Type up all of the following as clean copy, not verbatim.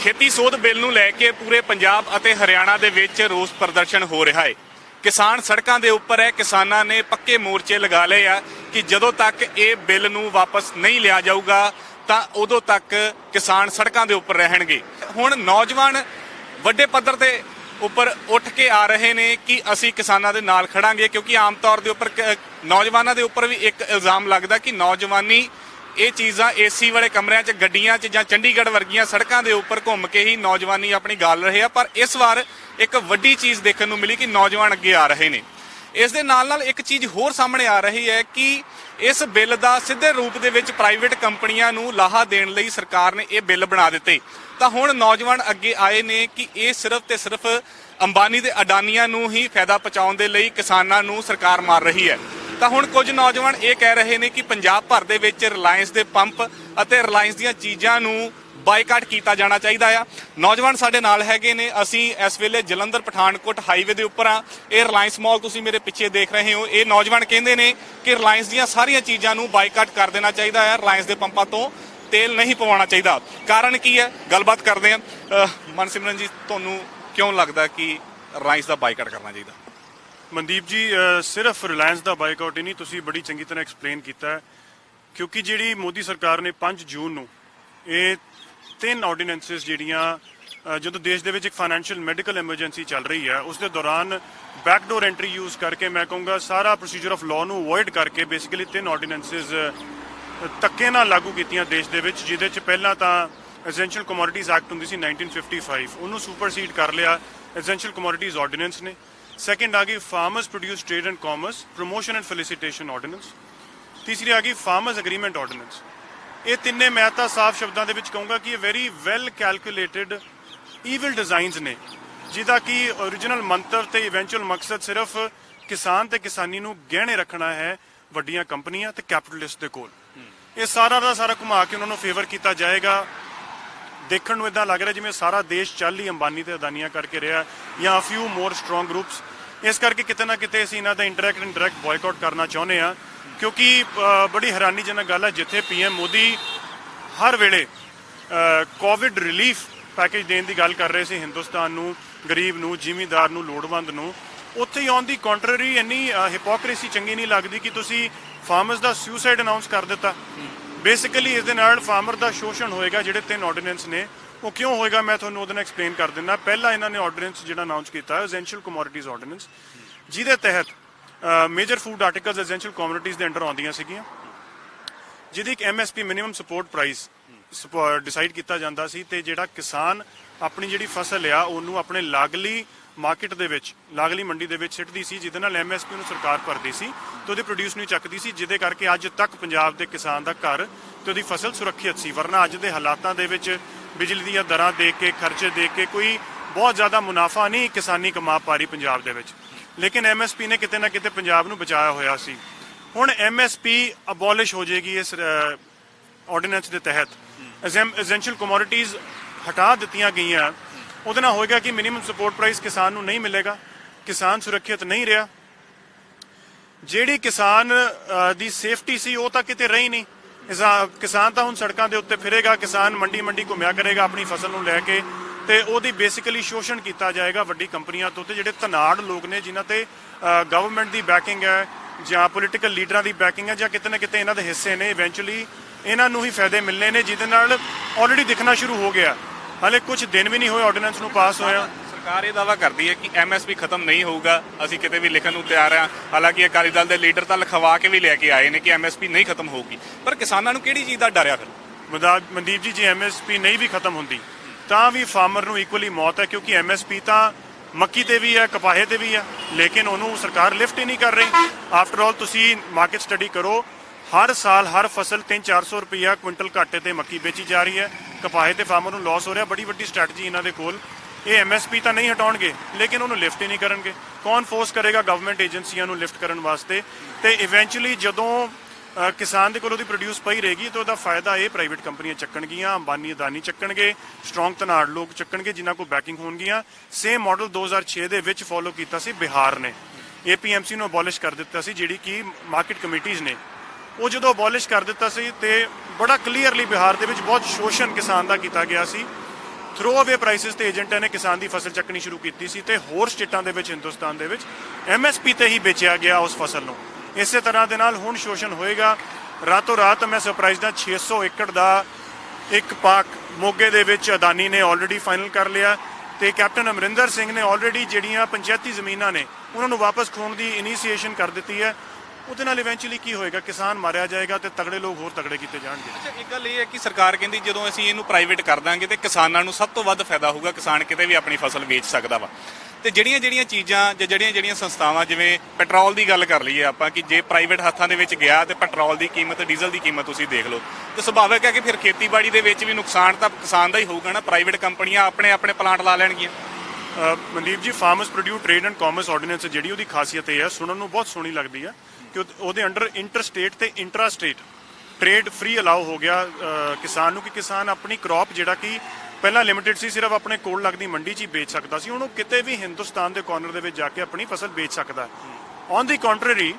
ਖੇਤੀ ਸੋਧ ਬਿੱਲ ਨੂੰ ਲੈ ਕੇ ਪੂਰੇ ਪੰਜਾਬ ਅਤੇ ਹਰਿਆਣਾ ਦੇ ਵਿੱਚ ਰੋਸ ਪ੍ਰਦਰਸ਼ਨ ਹੋ ਰਿਹਾ ਹੈ। ਕਿਸਾਨ ਸੜਕਾਂ ਦੇ ਉੱਪਰ ਹੈ। ਕਿਸਾਨਾਂ ਨੇ ਪੱਕੇ ਮੋਰਚੇ ਲਗਾ ਲਏ ਆ ਕਿ ਜਦੋਂ ਤੱਕ ਇਹ ਬਿੱਲ ਨੂੰ ਵਾਪਸ ਨਹੀਂ ਲਿਆ ਜਾਊਗਾ ਤਾਂ ਉਦੋਂ ਤੱਕ ਕਿਸਾਨ ਸੜਕਾਂ ਦੇ ਉੱਪਰ ਰਹਿਣਗੇ। ਹੁਣ ਨੌਜਵਾਨ ਵੱਡੇ ਪੱਧਰ ਤੇ ਉੱਪਰ ਉੱਠ ਕੇ ਆ ਰਹੇ ਨੇ ਕਿ ਅਸੀਂ ਕਿਸਾਨਾਂ ਦੇ ਨਾਲ ਖੜਾਂਗੇ, ਕਿਉਂਕਿ ਆਮ ਤੌਰ ਦੇ ਉੱਪਰ ਨੌਜਵਾਨਾਂ ਦੇ ਉੱਪਰ ਵੀ ਇੱਕ ਇਲਜ਼ਾਮ ਲੱਗਦਾ ਕਿ ਨੌਜਵਾਨੀ ਇਹ ਚੀਜ਼ਾਂ ਏਸੀ ਵਾਲੇ ਕਮਰਿਆਂ 'ਚ, ਗੱਡੀਆਂ 'ਚ ਜਾਂ ਚੰਡੀਗੜ੍ਹ ਵਰਗੀਆਂ ਸੜਕਾਂ ਦੇ ਉੱਪਰ ਘੁੰਮ ਕੇ ਹੀ ਨੌਜਵਾਨੀ ਆਪਣੀ ਗਾਲ ਰਹੇ ਆ। ਪਰ ਇਸ ਵਾਰ ਇੱਕ ਵੱਡੀ ਚੀਜ਼ ਦੇਖਣ ਨੂੰ ਮਿਲੀ ਕਿ ਨੌਜਵਾਨ ਅੱਗੇ ਆ ਰਹੇ ਨੇ। ਇਸ ਦੇ ਨਾਲ ਨਾਲ ਇੱਕ ਚੀਜ਼ ਹੋਰ ਸਾਹਮਣੇ ਆ ਰਹੀ ਹੈ ਕਿ ਇਸ ਬਿੱਲ ਦਾ ਸਿੱਧੇ ਰੂਪ ਦੇ ਵਿੱਚ ਪ੍ਰਾਈਵੇਟ ਕੰਪਨੀਆਂ ਨੂੰ ਲਾਹਾ ਦੇਣ ਲਈ ਸਰਕਾਰ ਨੇ ਇਹ ਬਿੱਲ ਬਣਾ ਦਿੱਤੇ। ਤਾਂ ਹੁਣ ਨੌਜਵਾਨ ਅੱਗੇ ਆਏ ਨੇ ਕਿ ਇਹ ਸਿਰਫ ਤੇ ਸਿਰਫ ਅੰਬਾਨੀ ਤੇ ਅਡਾਨੀਆਂ ਨੂੰ ਹੀ ਫਾਇਦਾ ਪਹੁੰਚਾਉਣ ਦੇ ਲਈ ਕਿਸਾਨਾਂ ਨੂੰ ਸਰਕਾਰ ਮਾਰ ਰਹੀ ਹੈ। ਤਾਂ ਹੁਣ ਕੁਝ ਨੌਜਵਾਨ ਇਹ ਕਹਿ ਰਹੇ ਨੇ ਕਿ ਪੰਜਾਬ ਭਰ ਦੇ ਵਿੱਚ ਰਿਲਾਇੰਸ ਦੇ ਪੰਪ ਅਤੇ ਰਿਲਾਇੰਸ ਦੀਆਂ ਚੀਜ਼ਾਂ ਨੂੰ ਬਾਈਕਾਟ ਕੀਤਾ ਜਾਣਾ ਚਾਹੀਦਾ ਆ। ਨੌਜਵਾਨ ਸਾਡੇ ਨਾਲ ਹੈਗੇ ਨੇ। ਅਸੀਂ ਇਸ ਵੇਲੇ ਜਲੰਧਰ ਪਠਾਨਕੋਟ ਹਾਈਵੇ ਦੇ ਉੱਪਰ ਆ। ਇਹ ਰਿਲਾਇੰਸ ਮਾਲ ਤੁਸੀਂ ਮੇਰੇ ਪਿੱਛੇ ਦੇਖ ਰਹੇ ਹੋ। ਇਹ ਨੌਜਵਾਨ ਕਹਿੰਦੇ ਨੇ ਕਿ ਰਿਲਾਇੰਸ ਦੀਆਂ ਸਾਰੀਆਂ ਚੀਜ਼ਾਂ ਨੂੰ ਬਾਈਕਾਟ ਕਰ ਦੇਣਾ ਚਾਹੀਦਾ ਹੈ। ਰਿਲਾਇੰਸ ਦੇ ਪੰਪਾਂ ਤੋਂ ਤੇਲ ਨਹੀਂ ਪਵਾਉਣਾ ਚਾਹੀਦਾ। ਕਾਰਨ ਕੀ ਹੈ, ਗੱਲਬਾਤ ਕਰਦੇ ਹਾਂ। ਮਨਸਿਮਰਨ ਜੀ, ਤੁਹਾਨੂੰ ਕਿਉਂ ਲੱਗਦਾ ਕਿ ਰਿਲਾਇੰਸ ਦਾ ਬਾਈਕਾਟ ਕਰਨਾ ਚਾਹੀਦਾ? ਮਨਦੀਪ ਜੀ, ਸਿਰਫ ਰਿਲਾਇੰਸ ਦਾ ਬਾਈਕਾਟ ਹੀ ਨਹੀਂ, ਤੁਸੀਂ ਬੜੀ ਚੰਗੀ ਤਰ੍ਹਾਂ ਐਕਸਪਲੇਨ ਕੀਤਾ ਹੈ। ਕਿਉਂਕਿ ਜਿਹੜੀ ਮੋਦੀ ਸਰਕਾਰ ਨੇ 5 ਜੂਨ ਨੂੰ ਇਹ 3 ਆਰਡੀਨੈਂਸਿਸ ਜਿਹੜੀਆਂ ਜਦੋਂ ਦੇਸ਼ ਦੇ ਵਿੱਚ ਇੱਕ ਫਾਈਨੈਂਸ਼ੀਅਲ ਮੈਡੀਕਲ ਐਮਰਜੈਂਸੀ ਚੱਲ ਰਹੀ ਹੈ ਉਸ ਦੇ ਦੌਰਾਨ ਬੈਕਡੋਰ ਐਂਟਰੀ ਯੂਜ਼ ਕਰਕੇ, ਮੈਂ ਕਹੂੰਗਾ ਸਾਰਾ ਪ੍ਰੋਸੀਜਰ ਆਫ ਲਾਅ ਨੂੰ ਅਵੋਇਡ ਕਰਕੇ ਬੇਸਿਕਲੀ 3 ਆਰਡੀਨੈਂਸਿਸ ਧੱਕੇ ਨਾਲ ਲਾਗੂ ਕੀਤੀਆਂ ਦੇਸ਼ ਦੇ ਵਿੱਚ, ਜਿਹਦੇ 'ਚ ਪਹਿਲਾਂ ਤਾਂ ਐਸੈਂਸ਼ੀਅਲ ਕਮੋਡਿਟੀਜ਼ ਐਕਟ ਹੁੰਦੀ ਸੀ 1955, ਉਹਨੂੰ ਸੁਪਰਸੀਡ ਕਰ ਲਿਆ ਐਸੈਂਸ਼ੀਅਲ ਕਮੋਡਿਟੀਜ਼ ਆਰਡੀਨੈਂਸ ਨੇ। ਸੈਕਿੰਡ ਆ ਗਈ farmers produce trade and commerce promotion and facilitation ordinance. ਤੀਸਰੀ ਆ ਗਈ ਫਾਰਮਰਸ ਐਗਰੀਮੈਂਟ ਆਰਡੀਨੈਂਸ। ਇਹ ਤਿੰਨੇ ਮੈਂ ਤਾਂ ਸਾਫ਼ ਸ਼ਬਦਾਂ ਦੇ ਵਿੱਚ ਕਹੂੰਗਾ ਕਿ ਇਹ very well calculated evil designs ਨੇ, ਜਿਹਦਾ ਕਿ ਓਰੀਜਨਲ ਮੰਤਵ ਤੇ ਇਵੈਂਚੁਅਲ ਮਕਸਦ ਸਿਰਫ ਕਿਸਾਨ ਤੇ ਕਿਸਾਨੀ ਨੂੰ ਗਹਿਣੇ ਰੱਖਣਾ ਹੈ ਵੱਡੀਆਂ ਕੰਪਨੀਆਂ ਤੇ ਕੈਪੀਟਲਿਸਟ ਦੇ ਕੋਲ। ਇਹ ਸਾਰਾ ਦਾ ਸਾਰਾ ਘੁਮਾ ਕੇ ਉਹਨਾਂ ਨੂੰ ਫੇਵਰ ਕੀਤਾ ਜਾਏਗਾ। ਦੇਖਣ ਨੂੰ ਇਦਾਂ ਲੱਗ ਰਿਹਾ ਜਿਵੇਂ ਸਾਰਾ ਦੇਸ਼ ਚੱਲ ਹੀ ਅੰਬਾਨੀ ਤੇ ਅਦਾਨੀਆਂ ਕਰਕੇ ਰਿਹਾ, ਜਾਂ ਫਿਊ ਮੋਰ ਸਟਰੋਂਗ ਗਰੁੱਪਸ। ਇਸ ਕਰਕੇ ਕਿਤੇ ਨਾ ਕਿਤੇ ਅਸੀਂ ਇਹਨਾਂ ਦਾ ਇੰਡਾਇਰੈਕਟ ਬਾਇਕਾਟ ਕਰਨਾ ਚਾਹੁੰਦੇ ਹਾਂ, ਕਿਉਂਕਿ ਬੜੀ ਹੈਰਾਨੀਜਨਕ ਗੱਲ ਹੈ ਜਿੱਥੇ ਪੀਐਮ ਮੋਦੀ ਹਰ ਵੇਲੇ ਕੋਵਿਡ ਰਿਲੀਫ ਪੈਕੇਜ ਦੇਣ ਦੀ ਗੱਲ ਕਰ ਰਹੇ ਸੀ ਹਿੰਦੁਸਤਾਨ ਨੂੰ, ਗਰੀਬ ਨੂੰ, ਜ਼ਿਮੀਂਦਾਰ ਨੂੰ, ਲੋੜਵੰਦ ਨੂੰ, ਉੱਥੇ ਹੀ ਔਨ ਦੀ ਕੰਟਰਰੀ ਇੰਨੀ ਹਿਪੋਕ੍ਰੇਸੀ ਚੰਗੀ ਨਹੀਂ ਲੱਗਦੀ ਕਿ ਤੁਸੀਂ ਫਾਰਮਰਸ ਦਾ ਸੁਸਾਈਡ ਅਨਾਉਂਸ ਕਰ ਦਿੱਤਾ। ਬੇਸਿਕਲੀ ਇਸ ਦੇ ਨਾਲ ਫਾਰਮਰ ਦਾ ਸ਼ੋਸ਼ਣ ਹੋਏਗਾ। ਜਿਹੜੇ 3 ਆਰਡੀਨੈਂਸ ਨੇ ਉਹ ਕਿਉਂ ਹੋਏਗਾ, ਮੈਂ ਤੁਹਾਨੂੰ ਉਹਦੇ ਨਾਲ ਐਕਸਪਲੇਨ ਕਰ ਦਿੰਦਾ। ਪਹਿਲਾਂ ਇਹਨਾਂ ਨੇ ਆਰਡੀਨੈਂਸ ਜਿਹੜਾ ਅਨਾਉਂਸ ਕੀਤਾ ਹੈ ਐਸੈਂਸ਼ੀਅਲ ਕਮੋਡਿਟੀਜ਼ ਆਰਡੀਨੈਂਸ, ਜਿਹਦੇ ਤਹਿਤ major food articles essential commodities ਦੇ ਅੰਡਰ ਆਉਂਦੀਆਂ ਸੀਗੀਆਂ, ਜਿਹਦੀ ਇੱਕ MSP minimum support price decide ਕੀਤਾ ਜਾਂਦਾ ਸੀ। ਤੇ ਜਿਹੜਾ ਕਿਸਾਨ ਆਪਣੀ ਜਿਹੜੀ ਫਸਲ ਆ ਉਹਨੂੰ ਆਪਣੇ ਲਾਗਲੀ ਮਾਰਕੀਟ ਦੇ ਵਿੱਚ, ਲਾਗਲੀ ਮੰਡੀ ਦੇ ਵਿੱਚ ਸਿੱਟਦੀ ਸੀ, ਜਿਹਦੇ ਨਾਲ MSP ਨੂੰ ਸਰਕਾਰ ਭਰਦੀ ਸੀ ਤੇ ਉਹਦੇ ਪ੍ਰੋਡਿਊਸ ਨੂੰ ਚੱਕਦੀ ਸੀ, ਜਿਹਦੇ ਕਰਕੇ ਅੱਜ ਤੱਕ ਪੰਜਾਬ ਦੇ ਕਿਸਾਨ ਦਾ ਘਰ ਤੇ ਉਹਦੀ ਫਸਲ ਸੁਰੱਖਿਅਤ ਸੀ। ਵਰਨਾ ਅੱਜ ਦੇ ਹਾਲਾਤਾਂ ਦੇ ਵਿੱਚ ਬਿਜਲੀ ਦੀਆਂ ਦਰਾਂ ਦੇਖ ਕੇ, ਖਰਚੇ ਦੇਖ ਕੇ ਕੋਈ ਬਹੁਤ ਜ਼ਿਆਦਾ ਮੁਨਾਫਾ ਨਹੀਂ ਕਿਸਾਨੀ ਕਮਾ ਪਾ ਰਹੀ ਪੰਜਾਬ ਦੇ ਵਿੱਚ। ਲੇਕਿਨ MSP ਨੇ ਕਿਤੇ ਨਾ ਕਿਤੇ ਪੰਜਾਬ ਨੂੰ ਬਚਾਇਆ ਹੋਇਆ ਸੀ। ਹੁਣ MSP ਅਬੋਲਿਸ਼ ਹੋ ਜਾਏਗੀ ਇਸ ਆਰਡੀਨੈਂਸ ਦੇ ਤਹਿਤ। ਐਸੈਂਸ਼ੀਅਲ ਕਮੋਡਿਟੀਜ਼ ਹਟਾ ਦਿੱਤੀਆਂ ਗਈਆਂ। ਉਹਦੇ ਨਾਲ ਹੋਏਗਾ ਕਿ ਮਿਨੀਮਮ ਸਪੋਰਟ ਪ੍ਰਾਈਸ ਕਿਸਾਨ ਨੂੰ ਨਹੀਂ ਮਿਲੇਗਾ, ਕਿਸਾਨ ਸੁਰੱਖਿਅਤ ਨਹੀਂ ਰਿਹਾ। ਜਿਹੜੀ ਕਿਸਾਨ ਦੀ ਸੇਫਟੀ ਸੀ ਉਹ ਤਾਂ ਕਿਤੇ ਰਹੀ ਨਹੀਂ। ਕਿਸਾਨ ਤਾਂ ਹੁਣ ਸੜਕਾਂ ਦੇ ਉੱਤੇ ਫਿਰੇਗਾ, ਕਿਸਾਨ ਮੰਡੀ ਘੁੰਮਿਆ ਕਰੇਗਾ ਆਪਣੀ ਫਸਲ ਨੂੰ ਲੈ ਕੇ, ਤੇ ਉਹਦੀ ਬੇਸਿਕਲੀ ਸ਼ੋਸ਼ਣ ਕੀਤਾ ਜਾਏਗਾ ਵੱਡੀ ਕੰਪਨੀਆਂ ਤੋਂ। ਤੇ ਜਿਹੜੇ ਧਨਾੜ ਲੋਕ ਨੇ ਜਿਨ੍ਹਾਂ ਤੇ ਗਵਰਨਮੈਂਟ ਦੀ ਬੈਕਿੰਗ ਹੈ ਜਾਂ ਪੋਲੀਟੀਕਲ ਲੀਡਰਾਂ ਦੀ ਬੈਕਿੰਗ ਹੈ ਜਾਂ ਕਿਤੇ ਨਾ ਕਿਤੇ ਇਹਨਾਂ ਦੇ ਹਿੱਸੇ ਨੇ, ਇਵੈਂਚੁਅਲੀ ਇਹਨਾਂ ਨੂੰ ਹੀ ਫਾਇਦੇ ਮਿਲਣੇ ਨੇ, ਜਿਹਦੇ ਨਾਲ ਆਲਰੇਡੀ ਦਿਖਣਾ ਸ਼ੁਰੂ ਹੋ ਗਿਆ। ਹਾਲੇ ਕੁਝ ਦਿਨ ਵੀ ਨਹੀਂ ਹੋਏ ਆਰਡੀਨੈਂਸ ਨੂੰ ਪਾਸ ਹੋਇਆ। ਸਰਕਾਰ ਇਹ ਦਾਅਵਾ ਕਰਦੀ ਹੈ ਕਿ MSP ਖਤਮ ਨਹੀਂ ਹੋਊਗਾ, ਅਸੀਂ ਕਿਤੇ ਵੀ ਲਿਖਣ ਨੂੰ ਤਿਆਰ ਹਾਂ। ਹਾਲਾਂਕਿ ਅਕਾਲੀ ਦਲ ਦੇ ਲੀਡਰ ਤਾਂ ਲਿਖਵਾ ਕੇ ਵੀ ਲੈ ਕੇ ਆਏ ਨੇ ਕਿ MSP ਨਹੀਂ ਖਤਮ ਹੋਊਗੀ, ਪਰ ਕਿਸਾਨਾਂ ਨੂੰ ਕਿਹੜੀ ਚੀਜ਼ ਦਾ ਡਰ ਆ ਫਿਰ? ਮਨਦੀਪ ਜੀ, ਜੇ MSP ਨਹੀਂ ਵੀ ਖਤਮ ਹੁੰਦੀ ਤਾਂ ਵੀ ਫਾਰਮਰ ਨੂੰ ਇਕੁਅਲੀ ਮੌਤ ਹੈ, ਕਿਉਂਕਿ MSP ਤਾਂ ਮੱਕੀ ਤੇ ਵੀ ਹੈ, ਕਪਾਹੇ ਤੇ ਵੀ ਹੈ, ਲੇਕਿਨ ਉਹਨੂੰ ਸਰਕਾਰ ਲਿਫਟ ਹੀ ਨਹੀਂ ਕਰ ਰਹੀ। ਆਫਟਰ ਆਲ ਤੁਸੀਂ ਮਾਰਕੀਟ ਸਟੱਡੀ ਕਰੋ, ਹਰ ਸਾਲ ਹਰ ਫਸਲ 300-400 ਰੁਪਈਆ ਕੁਇੰਟਲ ਘਾਟੇ ਤੇ ਮੱਕੀ ਵੇਚੀ ਜਾ ਰਹੀ ਹੈ, ਕਪਾਹੇ ਤੇ ਫਾਰਮਰ ਨੂੰ ਲਾਸ ਹੋ ਰਿਹਾ। ਬੜੀ ਵੱਡੀ ਸਟ੍ਰੈਟਜੀ ਇਹਨਾਂ ਦੇ ਕੋਲ। ਇਹ MSP ਤਾਂ ਨਹੀਂ ਹਟਾਉਣਗੇ ਲੇਕਿਨ ਉਹਨੂੰ ਲਿਫਟ ਹੀ ਨਹੀਂ ਕਰਨਗੇ। ਕੌਣ ਫੋਰਸ ਕਰੇਗਾ ਗਵਰਨਮੈਂਟ ਏਜੰਸੀਆਂ ਨੂੰ ਲਿਫਟ ਕਰਨ ਵਾਸਤੇ? ਤੇ ਇਵੈਂਚੁਅਲੀ ਜਦੋਂ ਕਿਸਾਨ ਦੇ ਕੋਲ ਉਹਦੀ ਪ੍ਰੋਡਿਊਸ ਪਈ ਰਹੇਗੀ ਤਾਂ ਉਹਦਾ ਫਾਇਦਾ ਇਹ ਪ੍ਰਾਈਵੇਟ ਕੰਪਨੀਆਂ ਚੱਕਣਗੀਆਂ, ਅੰਬਾਨੀ ਅਦਾਨੀ ਚੱਕਣਗੇ, ਸਟਰੋਂਗ ਧਨਾੜ ਲੋਕ ਚੱਕਣਗੇ ਜਿਨ੍ਹਾਂ ਕੋਲ ਬੈਕਿੰਗ ਹੋਣਗੀਆਂ। ਸੇਮ ਮਾਡਲ 2006 ਦੇ ਵਿੱਚ ਫੋਲੋ ਕੀਤਾ ਸੀ ਬਿਹਾਰ ਨੇ। APMC ਨੂੰ ਅਬੋਲਿਸ਼ ਕਰ ਦਿੱਤਾ ਸੀ, ਜਿਹੜੀ ਕਿ ਮਾਰਕੀਟ ਕਮੇਟੀਜ਼ ਨੇ। ਉਹ ਜਦੋਂ ਅਬੋਲਿਸ਼ ਕਰ ਦਿੱਤਾ ਸੀ ਤੇ ਬੜਾ ਕਲੀਅਰਲੀ ਬਿਹਾਰ ਦੇ ਵਿੱਚ ਬਹੁਤ ਸ਼ੋਸ਼ਣ ਕਿਸਾਨ ਦਾ ਕੀਤਾ ਗਿਆ ਸੀ। ਥਰੋ ਅਵੇ ਪ੍ਰਾਈਸਿਸ ਤੇ ਏਜੰਟਾਂ ਨੇ ਕਿਸਾਨ ਦੀ ਫਸਲ ਚੱਕਣੀ ਸ਼ੁਰੂ ਕੀਤੀ ਸੀ ਤੇ ਹੋਰ ਸਟੇਟਾਂ ਦੇ ਵਿੱਚ ਹਿੰਦੁਸਤਾਨ ਦੇ ਵਿੱਚ MSP ਤੇ ਹੀ ਵੇਚਿਆ ਗਿਆ ਉਸ ਫਸਲ ਨੂੰ। ਇਸੇ ਤਰ੍ਹਾਂ ਦੇ ਨਾਲ ਹੁਣ ਸ਼ੋਸ਼ਣ ਹੋਏਗਾ। ਰਾਤੋਂ ਰਾਤ ਮੈਂ ਸਰਪ੍ਰਾਈਜ਼ ਦਾ 600 ਏਕੜ ਦਾ ਇੱਕ ਪਾਕ ਮੋਗੇ ਦੇ ਵਿੱਚ ਅਦਾਨੀ ਨੇ ਆਲਰੇਡੀ ਫਾਈਨਲ ਕਰ ਲਿਆ ਤੇ ਕੈਪਟਨ ਅਮਰਿੰਦਰ ਸਿੰਘ ਨੇ ਆਲਰੇਡੀ ਜਿਹੜੀਆਂ ਪੰਚਾਇਤੀ ਜ਼ਮੀਨਾਂ ਨੇ ਉਹਨਾਂ ਨੂੰ ਵਾਪਸ ਖੋਣ ਦੀ ਇਨੀਸ਼ੀਏਸ਼ਨ ਕਰ ਦਿੱਤੀ ਹੈ। ਉਹਦੇ ਨਾਲ ਇਵੈਂਚੁਅਲੀ ਕੀ ਹੋਏਗਾ, ਕਿਸਾਨ ਮਾਰਿਆ ਜਾਏਗਾ ਤੇ ਤਗੜੇ ਲੋਕ ਹੋਰ ਤਗੜੇ ਕੀਤੇ ਜਾਣਗੇ। ਅੱਛਾ, ਇੱਕ ਗੱਲ ਇਹ ਹੈ ਕਿ ਸਰਕਾਰ ਕਹਿੰਦੀ ਜਦੋਂ ਅਸੀਂ ਇਹਨੂੰ ਪ੍ਰਾਈਵੇਟ ਕਰ ਦਾਂਗੇ ਤੇ ਕਿਸਾਨਾਂ ਨੂੰ ਸਭ ਤੋਂ ਵੱਧ ਫਾਇਦਾ ਹੋਊਗਾ, ਕਿਸਾਨ ਕਿਤੇ ਵੀ ਆਪਣੀ ਫਸਲ ਵੇਚ ਸਕਦਾ ਵਾ। ਤੇ ਜਿਹੜੀਆਂ ਚੀਜ਼ਾਂ ਜਾਂ ਜਿਹੜੀਆਂ ਸੰਸਥਾਵਾਂ, ਜਿਵੇਂ ਪੈਟਰੋਲ ਦੀ ਗੱਲ ਕਰ ਲਈਏ ਆਪਾਂ, ਕਿ ਜੇ ਪ੍ਰਾਈਵੇਟ ਹੱਥਾਂ ਦੇ ਵਿੱਚ ਗਿਆ ਤੇ ਪੈਟਰੋਲ ਦੀ ਕੀਮਤ, ਡੀਜ਼ਲ ਦੀ ਕੀਮਤ ਤੁਸੀਂ ਦੇਖ ਲਓ, ਤੇ ਸੁਭਾਵਿਕ ਹੈ ਕਿ ਫਿਰ ਖੇਤੀਬਾੜੀ ਦੇ ਵਿੱਚ ਵੀ ਨੁਕਸਾਨ ਤਾਂ ਕਿਸਾਨ ਦਾ ਹੀ ਹੋਊਗਾ ਨਾ। ਪ੍ਰਾਈਵੇਟ ਕੰਪਨੀਆਂ ਆਪਣੇ ਪਲਾਂਟ ਲਾ ਲੈਣਗੀਆਂ। ਮਨਦੀਪ ਜੀ, farmers produce trade and commerce ordinance ਜਿਹੜੀ ਉਹਦੀ ਖਾਸੀਅਤ ਇਹ ਹੈ, ਸੁਣਨ ਨੂੰ ਬਹੁਤ ਸੋਹਣੀ ਲੱਗਦੀ ਹੈ ਕਿ ਉਹਦੇ ਅੰਡਰ ਇੰਟਰ ਸਟੇਟ ਤੇ intra state trade free allow ਹੋ ਗਿਆ ਕਿਸਾਨ ਨੂੰ, ਕਿ ਕਿਸਾਨ ਆਪਣੀ ਕ੍ਰੌਪ ਜਿਹੜਾ ਕਿ ਪਹਿਲਾਂ ਲਿਮਿਟਿਡ ਸੀ, ਸਿਰਫ ਆਪਣੇ ਕੋਲ ਲੱਗਦੀ ਮੰਡੀ 'ਚ ਹੀ ਵੇਚ ਸਕਦਾ ਸੀ, ਹੁਣ ਉਹ ਕਿਤੇ ਵੀ ਹਿੰਦੁਸਤਾਨ ਦੇ ਕਾਰਨਰ ਦੇ ਵਿੱਚ ਜਾ ਕੇ ਆਪਣੀ ਫਸਲ ਵੇਚ ਸਕਦਾ। On the contrary,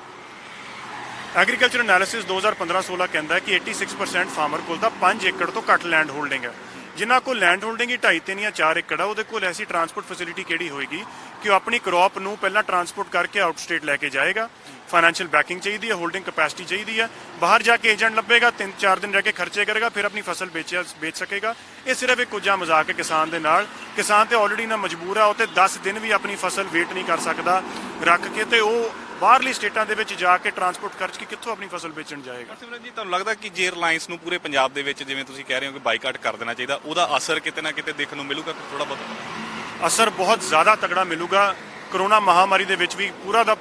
agriculture analysis 2015-16 ਕਹਿੰਦਾ ਹੈ ਕਿ 86% ਫਾਰਮਰ ਕੋਲ ਤਾਂ 5 ਏਕੜ ਤੋਂ ਘੱਟ ਲੈਂਡ ਹੋਲਡਿੰਗ ਹੈ। ਜਿਨ੍ਹਾਂ ਕੋਲ ਲੈਂਡ ਹੋਲਡਿੰਗ ਹੀ 2.5-3 ਜਾਂ 4 ਏਕੜ ਆ, ਉਹਦੇ ਕੋਲ ਐਸੀ ਟਰਾਂਸਪੋਰਟ ਫੈਸਿਲਿਟੀ ਕਿਹੜੀ ਹੋਏਗੀ ਕਿ ਉਹ ਆਪਣੀ ਕ੍ਰੌਪ ਨੂੰ ਪਹਿਲਾਂ ਟਰਾਂਸਪੋਰਟ ਕਰਕੇ ਆਊਟ ਸਟੇਟ ਲੈ ਕੇ ਜਾਏਗਾ। ਫਾਈਨੈਂਸ਼ੀਅਲ ਬੈਕਿੰਗ ਚਾਹੀਦੀ ਹੈ, ਹੋਲਡਿੰਗ ਕੈਪੈਸਿਟੀ ਚਾਹੀਦੀ ਹੈ, ਬਾਹਰ ਜਾ ਕੇ ਏਜੰਟ ਲੱਭੇਗਾ, 3-4 ਦਿਨ ਰਹਿ ਕੇ ਖਰਚੇ ਕਰੇਗਾ, ਫਿਰ ਆਪਣੀ ਫਸਲ ਵੇਚ ਸਕੇਗਾ। ਇਹ ਸਿਰਫ ਇੱਕ ਕੁੱਜਾ ਮਜ਼ਾਕ ਹੈ ਕਿਸਾਨ ਦੇ ਨਾਲ। ਕਿਸਾਨ ਤੇ ਆਲਰੇਡੀ ਨਾ ਮਜਬੂਰ ਆ, ਉਹ ਤੇ 10 ਦਿਨ ਵੀ ਆਪਣੀ ਫਸਲ ਵੇਟ ਨਹੀਂ ਕਰ ਸਕਦਾ ਰੱਖ ਕੇ, ਤੇ ਉਹ ਬਾਹਰਲੀ ਸਟੇਟਾਂ ਦੇ ਵਿੱਚ ਜਾ ਕੇ ਟਰਾਂਸਪੋਰਟ ਖਰਚ ਕੇ ਕਿੱਥੋਂ ਆਪਣੀ ਫਸਲ ਵੇਚਣ ਜਾਏਗਾ। ਸਿਮਰਨ ਜੀ, ਤੁਹਾਨੂੰ ਲੱਗਦਾ ਕਿ ਜੇ ਰਿਲਾਇੰਸ ਨੂੰ ਪੂਰੇ ਪੰਜਾਬ ਦੇ ਵਿੱਚ, ਜਿਵੇਂ ਤੁਸੀਂ ਕਹਿ ਰਹੇ ਹੋ ਕਿ ਬਾਈਕਾਟ ਕਰ ਦੇਣਾ ਚਾਹੀਦਾ, ਉਹਦਾ ਅਸਰ ਕਿਤੇ ਨਾ ਕਿਤੇ ਦੇਖਣ ਨੂੰ ਮਿਲੂਗਾ? ਥੋੜਾ ਬਹੁਤ ਅਸਰ ਬਹੁਤ ਜ਼ਿਆਦਾ ਤਗੜਾ ਮਿਲੂਗਾ। ਕਰੋਨਾ ਮਹਾਮਾਰੀ ਦੇ ਵਿੱਚ ਵੀ ਪੂਰਾ ਦਾ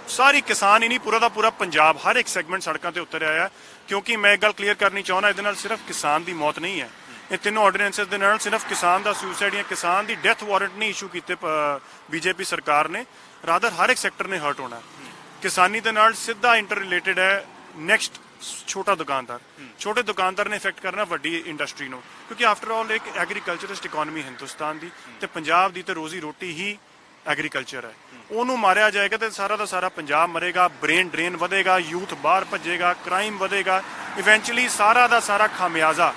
ਸਾਰੀ ਕਿਸਾਨ ਹੀ ਨਹੀਂ, ਪੂਰਾ ਦਾ ਪੂਰਾ ਪੰਜਾਬ, ਹਰ ਇੱਕ ਸੈਗਮੈਂਟ ਸੜਕਾਂ ਤੇ ਉਤਰਿਆ ਹੈ। ਕਿਉਂਕਿ ਮੈਂ ਇੱਕ ਗੱਲ ਕਲੀਅਰ ਕਰਨੀ ਚਾਹੁੰਦਾ, ਇਹਦੇ ਨਾਲ ਸਿਰਫ ਕਿਸਾਨ ਦੀ ਮੌਤ ਨਹੀਂ ਹੈ, ਇਹ ਤਿੰਨੋਂ ਆਰਡੀਨੈਂਸਸ ਦੇ ਨਾਲ ਸਿਰਫ ਕਿਸਾਨ ਦਾ ਸੁਸਾਈਡ ਜਾਂ ਕਿਸਾਨ ਦੀ ਡੈਥ ਵਾਰੰਟ ਨਹੀਂ ਇਸ਼ੂ ਕੀਤੇ ਬੀਜੇਪੀ ਸਰਕਾਰ ਨੇ, ਰਾਦਰ ਹਰ ਇੱਕ ਸੈਕਟਰ ਨੇ ਹਰਟ ਹੋਣਾ। ਕਿਸਾਨੀ ਦੇ ਨਾਲ ਸਿੱਧਾ ਇੰਟਰ ਰਿਲੇਟਡ ਹੈ ਨੈਕਸਟ ਛੋਟਾ ਦੁਕਾਨਦਾਰ ਨੇ ਇਫੈਕਟ ਕਰਨਾ ਵੱਡੀ ਇੰਡਸਟਰੀ ਨੂੰ, ਕਿਉਂਕਿ ਆਫਟਰ ਆਲ ਇੱਕ ਐਗਰੀਕਲਚਰਿਸਟ ਇਕਨੋਮੀ ਹਿੰਦੁਸਤਾਨ ਦੀ, ਤੇ ਪੰਜਾਬ ਦੀ ਤੇ ਰੋਜ਼ੀ ਰੋਟੀ ਹੀ ਐਗਰੀਕਲਚਰ ਹੈ। ਉਹਨੂੰ ਮਾਰਿਆ ਜਾਏਗਾ ਤੇ ਸਾਰਾ ਦਾ ਸਾਰਾ ਪੰਜਾਬ ਮਰੇਗਾ, ਬ੍ਰੇਨ ਡਰੇਨ ਵਧੇਗਾ, ਯੂਥ ਬਾਹਰ ਭੱਜੇਗਾ, ਕ੍ਰਾਈਮ ਵਧੇਗਾ, ਇਵੈਂਚੁਅਲੀ ਸਾਰਾ ਦਾ ਸਾਰਾ ਖਾਮਿਆਜ਼ਾ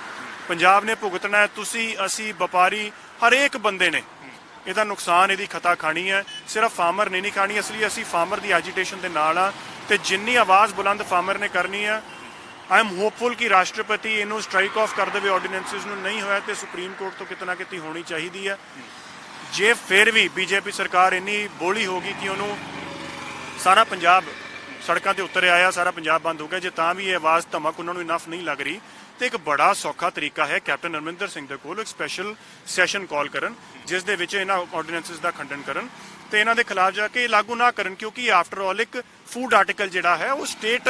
ਪੰਜਾਬ ਨੇ ਭੁਗਤਣਾ ਹੈ। ਤੁਸੀਂ, ਅਸੀਂ, ਵਪਾਰੀ, ਹਰੇਕ ਬੰਦੇ ਨੇ ਇਹਦਾ ਨੁਕਸਾਨ, ਇਹਦੀ ਖਤਾ ਖਾਣੀ ਹੈ। ਸਿਰਫ ਫਾਰਮਰ ਨੇ ਨਹੀਂ ਖਾਣੀ, ਇਸ ਲਈ ਅਸੀਂ ਫਾਰਮਰ ਦੀ ਐਜੀਟੇਸ਼ਨ ਦੇ ਨਾਲ ਆ, ਤੇ ਜਿੰਨੀ ਆਵਾਜ਼ ਬੁਲੰਦ ਫਾਰਮਰ ਨੇ ਕਰਨੀ ਹੈ, ਆਈ ਐਮ ਹੋਪਫੁਲ ਕਿ ਰਾਸ਼ਟਰਪਤੀ ਇਹਨੂੰ ਸਟ੍ਰਾਈਕ ਆਫ ਕਰ ਦੇਵੇ ਆਰਡੀਨੈਂਸਿਸ ਨੂੰ, ਨਹੀਂ ਹੋਇਆ ਤੇ ਸੁਪਰੀਮ ਕੋਰਟ ਤੋਂ ਕਿਤੇ ਨਾ ਕਿਤੇ ਹੋਣੀ ਚਾਹੀਦੀ ਹੈ। ਜੇ ਫਿਰ ਵੀ ਬੀਜੇਪੀ ਸਰਕਾਰ ਇੰਨੀ ਬੋਲੀ ਹੋਗੀ ਕਿ ਉਹਨੂੰ ਸਾਰਾ ਪੰਜਾਬ ਸੜਕਾਂ ਤੇ ਉਤਰ ਆਇਆ, ਸਾਰਾ ਪੰਜਾਬ ਬੰਦ ਹੋ ਗਿਆ, ਜੇ ਤਾਂ ਵੀ ਇਹ ਆਵਾਜ਼ ਧਮਕ ਉਹਨਾਂ ਨੂੰ ਇਨਫ ਨਹੀਂ ਲੱਗ ਰਹੀ, ਤੇ ਇੱਕ ਬੜਾ ਸੌਖਾ ਤਰੀਕਾ ਹੈ ਕੈਪਟਨ ਅਮਰਿੰਦਰ ਸਿੰਘ ਦੇ ਕੋਲ ਇੱਕ ਸਪੈਸ਼ਲ ਸੈਸ਼ਨ ਕਾਲ ਕਰਨ, ਜਿਸ ਦੇ ਵਿੱਚ ਇਹਨਾਂ ਆਰਡੀਨੈਂਸਿਸ ਦਾ ਖੰਡਨ ਕਰਨ ਤੇ ਇਹਨਾਂ ਦੇ ਖਿਲਾਫ ਜਾ ਕੇ ਲਾਗੂ ਨਾ ਕਰਨ, ਕਿਉਂਕਿ ਆਫਟਰ ਆਲ ਇੱਕ ਫੂਡ ਆਰਟੀਕਲ ਜਿਹੜਾ ਹੈ ਉਹ ਸਟੇਟ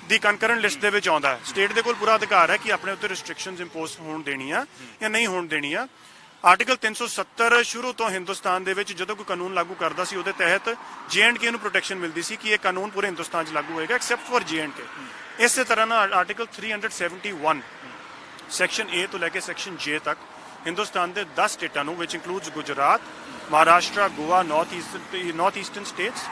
ਦੀ ਕਨਕਰੈਂਟ ਲਿਸਟ ਦੇ ਵਿੱਚ ਆਉਂਦਾ ਹੈ। ਸਟੇਟ ਦੇ ਕੋਲ ਪੂਰਾ ਅਧਿਕਾਰ ਹੈ ਕਿ ਆਪਣੇ ਉੱਤੇ ਰਿਸਟ੍ਰਿਕਸ਼ਨਸ ਇੰਪੋਜ਼ ਹੋਣ ਦੇਣੀਆਂ ਜਾਂ ਨਹੀਂ ਹੋਣ ਦੇਣੀਆਂ। ਆਰਟੀਕਲ 370 ਸ਼ੁਰੂ ਤੋਂ ਹਿੰਦੁਸਤਾਨ ਦੇ ਵਿੱਚ ਜਦੋਂ ਕੋਈ ਕਾਨੂੰਨ ਲਾਗੂ ਕਰਦਾ ਸੀ, ਉਹਦੇ ਤਹਿਤ J&K ਨੂੰ ਪ੍ਰੋਟੈਕਸ਼ਨ ਮਿਲਦੀ ਸੀ ਕਿ ਇਹ ਕਾਨੂੰਨ ਪੂਰੇ ਹਿੰਦੁਸਤਾਨ 'ਚ ਲਾਗੂ ਹੋਏਗਾ ਐਕਸੈਪਟ ਫॉर J&K। ਇਸੇ ਤਰ੍ਹਾਂ ਨਾਲ ਆਰਟੀਕਲ 371 ਸੈਕਸ਼ਨ A ਤੋਂ ਲੈ ਕੇ ਸੈਕਸ਼ਨ J ਤੱਕ ਹਿੰਦੁਸਤਾਨ ਦੇ 10 ਸਟੇਟਾਂ ਨੂੰ, ਵਿਚ includes Gujarat, Maharashtra, Goa, north eastern states,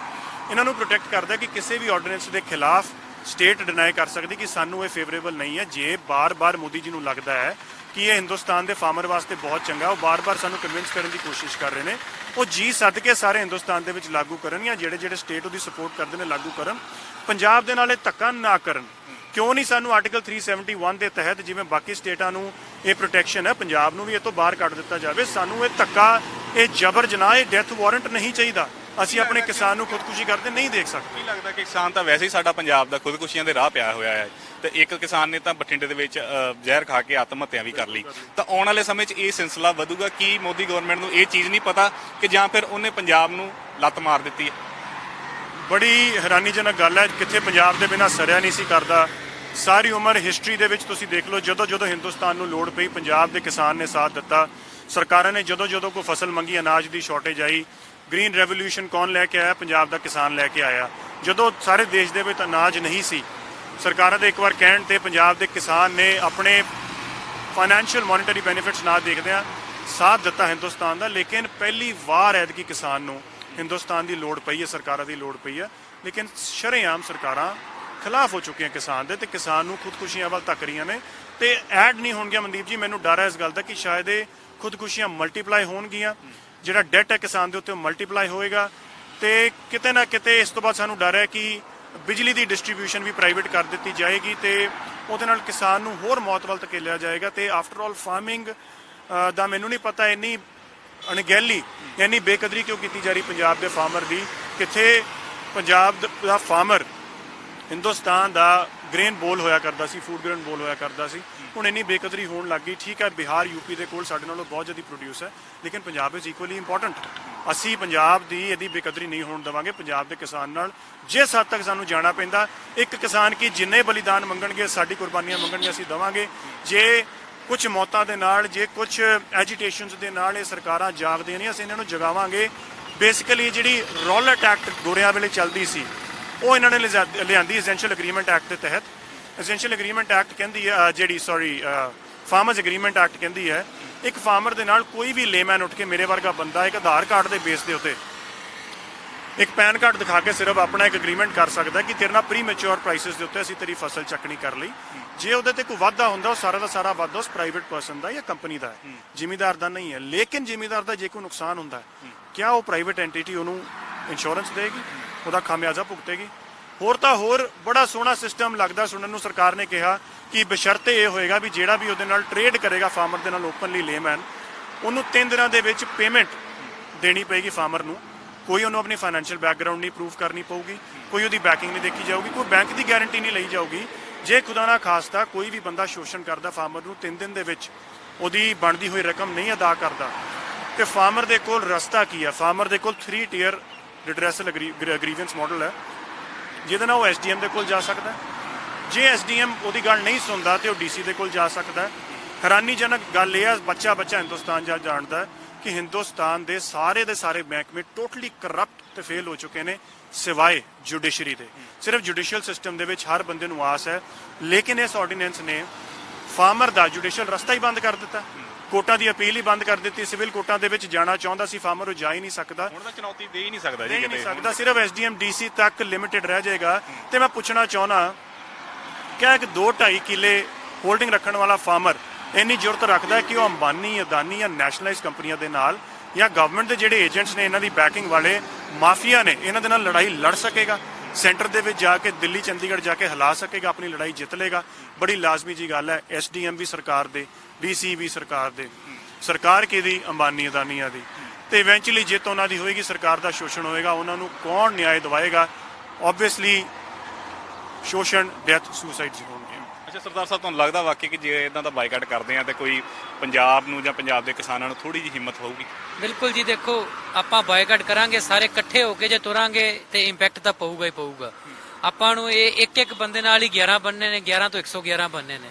ਇਹਨਾਂ ਨੂੰ ਪ੍ਰੋਟੈਕਟ ਕਰਦਾ ਕਿ ਕਿਸੇ ਵੀ ਆਰਡੀਨੈਂਸ ਦੇ ਖਿਲਾਫ ਸਟੇਟ ਡਿਨਾਈ ਕਰ ਸਕਦੀ ਕਿ ਸਾਨੂੰ ਇਹ ਫੇਵਰੇਬਲ ਨਹੀਂ ਹੈ। ਜੇ ਬਾਰ-ਬਾਰ ਮੋਦੀ ਜੀ ਨੂੰ ਲੱਗਦਾ ਹੈ ਕਿ ਇਹ ਹਿੰਦੁਸਤਾਨ ਦੇ ਫਾਰਮਰ ਵਾਸਤੇ ਬਹੁਤ ਚੰਗਾ, ਉਹ ਬਾਰ-ਬਾਰ ਸਾਨੂੰ ਕਨਵਿੰਸ ਕਰਨ ਦੀ ਕੋਸ਼ਿਸ਼ ਕਰ ਰਹੇ ਨੇ, ਉਹ ਜੀ ਸੱਦ ਕੇ ਸਾਰੇ ਹਿੰਦੁਸਤਾਨ ਦੇ ਵਿੱਚ ਲਾਗੂ ਕਰਨ, ਜਾਂ ਜਿਹੜੇ ਸਟੇਟ ਉਹਦੀ ਸਪੋਰਟ ਕਰਦੇ ਨੇ ਲਾਗੂ ਕਰਨ। ਪੰਜਾਬ ਦੇ ਨਾਲ ਇਹ ਧੱਕਾ ਨਾ ਕਰਨ। ਕਿਉਂ ਨਹੀਂ ਸਾਨੂੰ ਆਰਟੀਕਲ 371 ਦੇ ਤਹਿਤ, ਜਿਵੇਂ ਬਾਕੀ ਸਟੇਟਾਂ ਨੂੰ ਇਹ ਪ੍ਰੋਟੈਕਸ਼ਨ ਹੈ, ਪੰਜਾਬ ਨੂੰ ਵੀ ਇਹ ਤੋਂ ਬਾਹਰ ਕੱਢ ਦਿੱਤਾ ਜਾਵੇ। ਸਾਨੂੰ ਇਹ ਧੱਕਾ, ਇਹ ਜਬਰ ਜਨਾਹ, ਇਹ ਡੈਥ ਵਾਰੰਟ ਨਹੀਂ ਚਾਹੀਦਾ। ਅਸੀਂ ਆਪਣੇ ਕਿਸਾਨ ਨੂੰ ਖੁਦਕੁਸ਼ੀ ਕਰਦੇ ਨਹੀਂ ਦੇਖ ਸਕਦੇ। ਕੀ ਲੱਗਦਾ ਕਿ ਕਿਸਾਨ ਤਾਂ ਵੈਸੇ ਹੀ ਸਾਡਾ ਪੰਜਾਬ ਦਾ ਖੁਦਕੁਸ਼ੀਆਂ ਦੇ ਰਾਹ ਪਿਆ ਹੋਇਆ ਹੈ, ਤੇ ਇੱਕ ਕਿਸਾਨ ਨੇ ਤਾਂ ਬਠਿੰਡੇ ਦੇ ਵਿੱਚ ਜ਼ਹਿਰ ਖਾ ਕੇ ਆਤਮ ਹੱਤਿਆ ਵੀ ਕਰ ਲਈ, ਤਾਂ ਆਉਣ ਵਾਲੇ ਸਮੇਂ 'ਚ ਇਹ ਸਿਲਸਿਲਾ ਵਧੂਗਾ। ਕੀ ਮੋਦੀ ਗਵਰਨਮੈਂਟ ਨੂੰ ਇਹ ਚੀਜ਼ ਨਹੀਂ ਪਤਾ ਕਿ ਜਾਂ ਫਿਰ ਉਹਨੇ ਪੰਜਾਬ ਨੂੰ ਲੱਤ ਮਾਰ ਦਿੱਤੀ ਹੈ? ਬੜੀ ਹੈਰਾਨੀਜਨਕ ਗੱਲ ਹੈ, ਕਿੱਥੇ ਪੰਜਾਬ ਦੇ ਬਿਨਾਂ ਸਰਿਆ ਨਹੀਂ ਸੀ ਕਰਦਾ। ਸਾਰੀ ਉਮਰ ਹਿਸਟਰੀ ਦੇ ਵਿੱਚ ਤੁਸੀਂ ਦੇਖ ਲਓ, ਜਦੋਂ ਹਿੰਦੁਸਤਾਨ ਨੂੰ ਲੋੜ ਪਈ, ਪੰਜਾਬ ਦੇ ਕਿਸਾਨ ਨੇ ਸਾਥ ਦਿੱਤਾ। ਸਰਕਾਰਾਂ ਨੇ ਜਦੋਂ ਕੋਈ ਫਸਲ ਮੰਗੀ, ਅਨਾਜ ਦੀ ਸ਼ਾਰਟੇਜ ਆਈ, ਗ੍ਰੀਨ ਰੈਵੋਲੂਸ਼ਨ ਕੌਣ ਲੈ ਕੇ ਆਇਆ? ਪੰਜਾਬ ਦਾ ਕਿਸਾਨ ਲੈ ਕੇ ਆਇਆ। ਜਦੋਂ ਸਾਰੇ ਦੇਸ਼ ਦੇ ਵਿੱਚ ਅਨਾਜ ਨਹੀਂ ਸੀ, ਸਰਕਾਰਾਂ ਦੇ ਇੱਕ ਵਾਰ ਕਹਿਣ ਤੇ ਪੰਜਾਬ ਦੇ ਕਿਸਾਨ ਨੇ ਆਪਣੇ ਫਾਈਨੈਂਸ਼ੀਅਲ ਮੋਨੀਟਰੀ ਬੈਨੀਫਿਟਸ ਨਾ ਦੇਖਦਿਆਂ ਸਾਥ ਦਿੱਤਾ ਹਿੰਦੁਸਤਾਨ ਦਾ। ਲੇਕਿਨ ਪਹਿਲੀ ਵਾਰ ਐਤਕੀ ਕਿਸਾਨ ਨੂੰ ਹਿੰਦੁਸਤਾਨ ਦੀ ਲੋੜ ਪਈ ਹੈ, ਸਰਕਾਰਾਂ ਦੀ ਲੋੜ ਪਈ ਹੈ। ਲੇਕਿਨ ਸ਼ਰੇਆਮ ਸਰਕਾਰਾਂ ਖਿਲਾਫ ਹੋ ਚੁੱਕੀਆਂ ਕਿਸਾਨ ਦੇ, ਤੇ ਕਿਸਾਨ ਨੂੰ ਖੁਦਕੁਸ਼ੀਆਂ ਵੱਲ ਧੱਕ ਰਹੀਆਂ ਨੇ ਤੇ ਐਡ ਨਹੀਂ ਹੋਣਗੀਆਂ। ਮਨਦੀਪ ਜੀ, ਮੈਨੂੰ ਡਰ ਹੈ ਇਸ ਗੱਲ ਦਾ ਕਿ ਸ਼ਾਇਦ ਇਹ ਖੁਦਕੁਸ਼ੀਆਂ ਮਲਟੀਪਲਾਈ ਹੋਣਗੀਆਂ, ਜਿਹੜਾ ਡੈਟ ਹੈ ਕਿਸਾਨ ਦੇ ਉੱਤੇ ਉਹ ਮਲਟੀਪਲਾਈ ਹੋਏਗਾ, ਤੇ ਕਿਤੇ ਨਾ ਕਿਤੇ ਇਸ ਤੋਂ ਬਾਅਦ ਸਾਨੂੰ ਡਰ ਹੈ ਕਿ ਬਿਜਲੀ ਦੀ ਡਿਸਟ੍ਰੀਬਿਊਸ਼ਨ ਵੀ ਪ੍ਰਾਈਵੇਟ ਕਰ ਦਿੱਤੀ ਜਾਏਗੀ ਤੇ ਉਹਦੇ ਨਾਲ ਕਿਸਾਨ ਨੂੰ ਹੋਰ ਮੌਤ ਵੱਲ ਧਕੇਲਿਆ ਜਾਏਗਾ। ਤੇ ਆਫਟਰ ਆਲ ਫਾਰਮਿੰਗ ਦਾ ਮੈਨੂੰ ਨਹੀਂ ਪਤਾ ਇੰਨੀ ਅਣਗਹਿਲੀ ਇੰਨੀ ਬੇਕਦਰੀ ਕਿਉਂ ਕੀਤੀ ਜਾ ਰਹੀ ਪੰਜਾਬ ਦੇ ਫਾਰਮਰ ਦੀ। ਕਿੱਥੇ ਪੰਜਾਬ ਦਾ ਫਾਰਮਰ ਹਿੰਦੁਸਤਾਨ ਦਾ ਗ੍ਰੇਨ ਬੋਲ ਹੋਇਆ ਕਰਦਾ ਸੀ, ਫੂਡ ਗ੍ਰੇਨ ਬੋਲ ਹੋਇਆ ਕਰਦਾ ਸੀ, ਹੁਣ ਇੰਨੀ ਬੇਕਦਰੀ ਹੋਣ ਲੱਗ ਗਈ। ਠੀਕ ਹੈ, ਬਿਹਾਰ ਯੂਪੀ ਦੇ ਕੋਲ ਸਾਡੇ ਨਾਲੋਂ ਬਹੁਤ ਜ਼ਿਆਦਾ ਪ੍ਰੋਡਿਊਸ ਹੈ, ਲੇਕਿਨ ਪੰਜਾਬ ਇਜ਼ ਇਕੁਅਲੀ ਇੰਪੋਰਟੈਂਟ। ਅਸੀਂ ਪੰਜਾਬ ਦੀ ਇਹਦੀ ਬੇਕਦਰੀ ਨਹੀਂ ਹੋਣ ਦੇਵਾਂਗੇ। ਪੰਜਾਬ ਦੇ ਕਿਸਾਨ ਨਾਲ ਜਿਸ ਹੱਦ ਤੱਕ ਸਾਨੂੰ ਜਾਣਾ ਪੈਂਦਾ, ਇੱਕ ਕਿਸਾਨ ਕੀ ਜਿੰਨੇ ਬਲੀਦਾਨ ਮੰਗਣਗੇ, ਸਾਡੀ ਕੁਰਬਾਨੀਆਂ ਮੰਗਣਗੇ, ਅਸੀਂ ਦੇਵਾਂਗੇ। ਜੇ ਕੁਝ ਮੌਤਾਂ ਦੇ ਨਾਲ, ਜੇ ਕੁਝ ਐਜੀਟੇਸ਼ਨਸ ਦੇ ਨਾਲ ਇਹ ਸਰਕਾਰਾਂ ਜਾਗਦੀਆਂ ਨਹੀਂ, ਅਸੀਂ ਇਹਨਾਂ ਨੂੰ ਜਗਾਵਾਂਗੇ। ਬੇਸਿਕਲੀ ਜਿਹੜੀ ਰੌਲਟ ਐਕਟ ਗੋਰਿਆਂ ਵੇਲੇ ਚੱਲਦੀ ਸੀ, ਉਹ ਇਹਨਾਂ ਨੇ ਲਿਆਂਦੀ ਐਸੈਂਸ਼ੀਅਲ ਐਗਰੀਮੈਂਟ ਐਕਟ ਦੇ ਤਹਿਤ। ਐਸੈਂਸ਼ੀਅਲ ਐਗਰੀਮੈਂਟ ਐਕਟ ਕਹਿੰਦੀ ਹੈ ਫਾਰਮਰਸ ਐਗਰੀਮੈਂਟ ਐਕਟ ਕਹਿੰਦੀ ਹੈ ਇੱਕ ਫਾਰਮਰ ਦੇ ਨਾਲ ਕੋਈ ਵੀ ਲੇਮੈਨ ਉੱਠ ਕੇ, ਮੇਰੇ ਵਰਗਾ ਬੰਦਾ, ਇੱਕ ਆਧਾਰ ਕਾਰਡ ਦੇ ਬੇਸ ਦੇ ਉੱਤੇ ਇੱਕ ਪੈਨ ਕਾਰਡ ਦਿਖਾ ਕੇ ਸਿਰਫ ਆਪਣਾ ਇੱਕ ਐਗਰੀਮੈਂਟ ਕਰ ਸਕਦਾ ਕਿ ਤੇਰੇ ਨਾਲ ਪ੍ਰੀ ਮੈਚੁਰ ਪ੍ਰਾਈਸਿਸ ਦੇ ਉੱਤੇ ਅਸੀਂ ਤੇਰੀ ਫਸਲ ਚੱਕਣੀ ਕਰ ਲਈ। ਜੇ ਉਹਦੇ ਤੇ ਕੋਈ ਵਾਧਾ ਹੁੰਦਾ, ਉਹ ਸਾਰਾ ਦਾ ਸਾਰਾ ਵਾਧਾ ਉਸ ਪ੍ਰਾਈਵੇਟ ਪਰਸਨ ਦਾ ਜਾਂ ਕੰਪਨੀ ਦਾ ਹੈ, ਜ਼ਿਮੀਦਾਰ ਦਾ ਨਹੀਂ ਹੈ। ਲੇਕਿਨ ਜ਼ਿਮੀਦਾਰ ਦਾ ਜੇ ਕੋਈ ਨੁਕਸਾਨ ਹੁੰਦਾ ਹੈ, ਕਿਆ ਉਹ ਪ੍ਰਾਈਵੇਟ ਐਂਟੀਟੀ ਉਹਨੂੰ ਇੰਸ਼ੋਰੈਂਸ ਦੇਗੀ, ਉਹਦਾ ਖਾਮਿਆਜ਼ਾ ਭੁਗਤੇਗੀ? ਹੋਰ ਤਾਂ ਹੋਰ ਬੜਾ ਸੋਹਣਾ ਸਿਸਟਮ ਲੱਗਦਾ ਸੁਣਨ ਨੂੰ। ਸਰਕਾਰ ਨੇ ਕਿਹਾ ਕਿ ਬਸ਼ਰਤੇ ਇਹ ਹੋਏਗਾ ਵੀ ਜਿਹੜਾ ਵੀ ਉਹਦੇ ਨਾਲ ਟ੍ਰੇਡ ਕਰੇਗਾ ਫਾਰਮਰ ਦੇ ਨਾਲ ਓਪਨਲੀ ਲੇਮੈਨ, ਉਹਨੂੰ 3 ਦਿਨਾਂ ਦੇ ਵਿੱਚ ਪੇਮੈਂਟ ਦੇਣੀ ਪਏਗੀ ਫਾਰਮਰ ਨੂੰ। ਕੋਈ ਉਹਨੂੰ ਆਪਣੀ ਫਾਈਨੈਂਸ਼ੀਅਲ ਬੈਕਗ੍ਰਾਉਂਡ ਨਹੀਂ ਪ੍ਰੂਫ ਕਰਨੀ ਪਊਗੀ, ਕੋਈ ਉਹਦੀ ਬੈਕਿੰਗ ਨਹੀਂ ਦੇਖੀ ਜਾਊਗੀ, ਕੋਈ ਬੈਂਕ ਦੀ ਗਾਰੰਟੀ ਨਹੀਂ ਲਈ ਜਾਊਗੀ। ਜੇ ਖੁਦਾ ਨਾ ਖਾਸਤਾ ਕੋਈ ਵੀ ਬੰਦਾ ਸ਼ੋਸ਼ਣ ਕਰਦਾ ਫਾਰਮਰ ਨੂੰ, 3 ਦਿਨ ਦੇ ਵਿੱਚ ਉਹਦੀ ਬਣਦੀ ਹੋਈ ਰਕਮ ਨਹੀਂ ਅਦਾ ਕਰਦਾ, ਤੇ ਫਾਰਮਰ ਦੇ ਕੋਲ ਰਸਤਾ ਕੀ ਹੈ? ਫਾਰਮਰ ਦੇ ਕੋਲ 3 ਟੀਅਰ ਰਿਡਰੈਸਲ ਗ੍ਰੀਵੈਂਸ ਮਾਡਲ ਹੈ, ਜਿਹਦੇ ਨਾਲ ਉਹ ਐਸਡੀਐਮ ਦੇ ਕੋਲ ਜਾ ਸਕਦਾ। ਜੇ ਐਸਡੀਐਮ ਉਹਦੀ ਗੱਲ ਨਹੀਂ ਸੁਣਦਾ ਤੇ ਉਹ ਡੀਸੀ ਦੇ ਕੋਲ ਜਾ ਸਕਦਾ। ਹੈਰਾਨੀਜਨਕ ਗੱਲ ਇਹ ਹੈ, ਬੱਚਾ ਹਿੰਦੁਸਤਾਨ ਜਾਣਦਾ ਕਿ ਹਿੰਦੁਸਤਾਨ ਦੇ ਸਾਰੇ ਮਹਿਕਮੇ ਟੋਟਲੀ ਕਰਪਟ ਤੇ ਫੇਲ ਹੋ ਚੁੱਕੇ ਨੇ, ਸਿਵਾਏ ਜੁਡੀਸ਼ਰੀ ਦੇ। ਸਿਰਫ ਜੁਡੀਸ਼ੀਅਲ ਸਿਸਟਮ ਦੇ ਵਿੱਚ ਹਰ ਬੰਦੇ ਨੂੰ ਆਸ ਹੈ, ਲੇਕਿਨ ਇਸ ਆਰਡੀਨੈਂਸ ਨੇ ਫਾਰਮਰ ਦਾ ਜੁਡੀਸ਼ੀਅਲ ਰਸਤਾ ਹੀ ਬੰਦ ਕਰ ਦਿੱਤਾ। ਕੋਰਟਾਂ ਦੀ ਅਪੀਲ ਹੀ ਬੰਦ ਕਰ ਦਿੱਤੀ। ਸਿਵਲ ਕੋਰਟਾਂ ਦੇ ਵਿੱਚ ਜਾਣਾ ਚਾਹੁੰਦਾ ਸੀ ਫਾਰਮਰ, ਉਹ ਜਾ ਹੀ ਨਹੀਂ ਸਕਦਾ। ਹੁਣ ਤਾਂ ਚੁਣੌਤੀ ਦੇ ਹੀ ਨਹੀਂ ਸਕਦਾ ਜੀ, ਦੇ ਹੀ ਨਹੀਂ ਸਕਦਾ, ਸਿਰਫ ਐਸਡੀਐਮ ਡੀਸੀ ਤੱਕ ਲਿਮਿਟਿਡ ਰਹਿ ਜਾਏਗਾ। ਤੇ ਮੈਂ ਪੁੱਛਣਾ ਚਾਹੁੰਦਾ, ਕਿਆ ਇੱਕ 2-2.5 ਕਿੱਲੇ ਹੋਲਡਿੰਗ ਰੱਖਣ ਵਾਲਾ ਫਾਰਮਰ ਇੰਨੀ ਜ਼ਰੂਰਤ ਰੱਖਦਾ ਕਿ ਉਹ ਅੰਬਾਨੀ, ਅਦਾਨੀ ਜਾਂ ਨੈਸ਼ਨਲਾਈਜ਼ ਕੰਪਨੀਆਂ ਦੇ ਨਾਲ ਜਾਂ ਗਵਰਨਮੈਂਟ ਦੇ ਜਿਹੜੇ ਏਜੰਟਸ ਨੇ, ਇਹਨਾਂ ਦੀ ਬੈਕਿੰਗ ਵਾਲੇ ਮਾਫੀਆ ਨੇ, ਇਹਨਾਂ ਦੇ ਨਾਲ ਲੜਾਈ ਲੜ ਸਕੇਗਾ? ਸੈਂਟਰ ਦੇ ਵਿੱਚ ਜਾ ਕੇ, ਦਿੱਲੀ ਚੰਡੀਗੜ੍ਹ ਜਾ ਕੇ ਹਿਲਾ ਸਕੇਗਾ, ਆਪਣੀ ਲੜਾਈ ਜਿੱਤ ਲੇਗਾ? ਬੜੀ ਲਾਜ਼ਮੀ ਜੀ ਗੱਲ ਹੈ। ਐਸਡੀਐਮ ਵੀ ਸਰਕਾਰ ਦੇ, ਡੀਸੀ ਵੀ ਸਰਕਾਰ ਦੇ। ਸਰਕਾਰ ਕਿਹਦੀ? ਅੰਬਾਨੀ ਅਦਾਨੀਆਂ ਦੀ। ਤੇ ਇਵੈਂਚੁਅਲੀ ਜਿੱਤ ਉਹਨਾਂ ਦੀ ਹੋਏਗੀ, ਸਰਕਾਰ ਦਾ ਸ਼ੋਸ਼ਣ ਹੋਏਗਾ, ਉਹਨਾਂ ਨੂੰ ਕੌਣ ਨਿਆਂ ਦਿਵਾਏਗਾ? ਆਬਵੀਅਸਲੀ ਸ਼ੋਸ਼ਣ, ਡੈਥ, ਸੁਸਾਈਡਸ ਹੋਣਗੇ। ਅੱਛਾ ਸਰਦਾਰ ਸਾਹਿਬ, ਤੁਹਾਨੂੰ ਲੱਗਦਾ ਵਾਕਈ ਕਿ ਜੇ ਇਦਾਂ ਦਾ ਬਾਈਕਾਟ ਕਰਦੇ ਆ ਤੇ ਕੋਈ ਪੰਜਾਬ ਨੂੰ ਜਾਂ ਪੰਜਾਬ ਦੇ ਕਿਸਾਨਾਂ ਨੂੰ ਥੋੜੀ ਜਿਹੀ ਹਿੰਮਤ ਹੋਊਗੀ? ਬਿਲਕੁਲ ਜੀ, ਦੇਖੋ ਆਪਾਂ ਬਾਈਕਾਟ ਕਰਾਂਗੇ, ਸਾਰੇ ਇਕੱਠੇ ਹੋ ਕੇ ਜੇ ਤੁਰਾਂਗੇ ਤੇ ਇੰਪੈਕਟ ਤਾਂ ਪਊਗਾ ਹੀ ਪਊਗਾ। ਆਪਾਂ ਨੂੰ ਇਹ ਇੱਕ ਬੰਦੇ ਨਾਲ ਹੀ 11 ਬੰਨੇ ਨੇ, 11 ਤੋਂ 111 ਬੰਨੇ ਨੇ।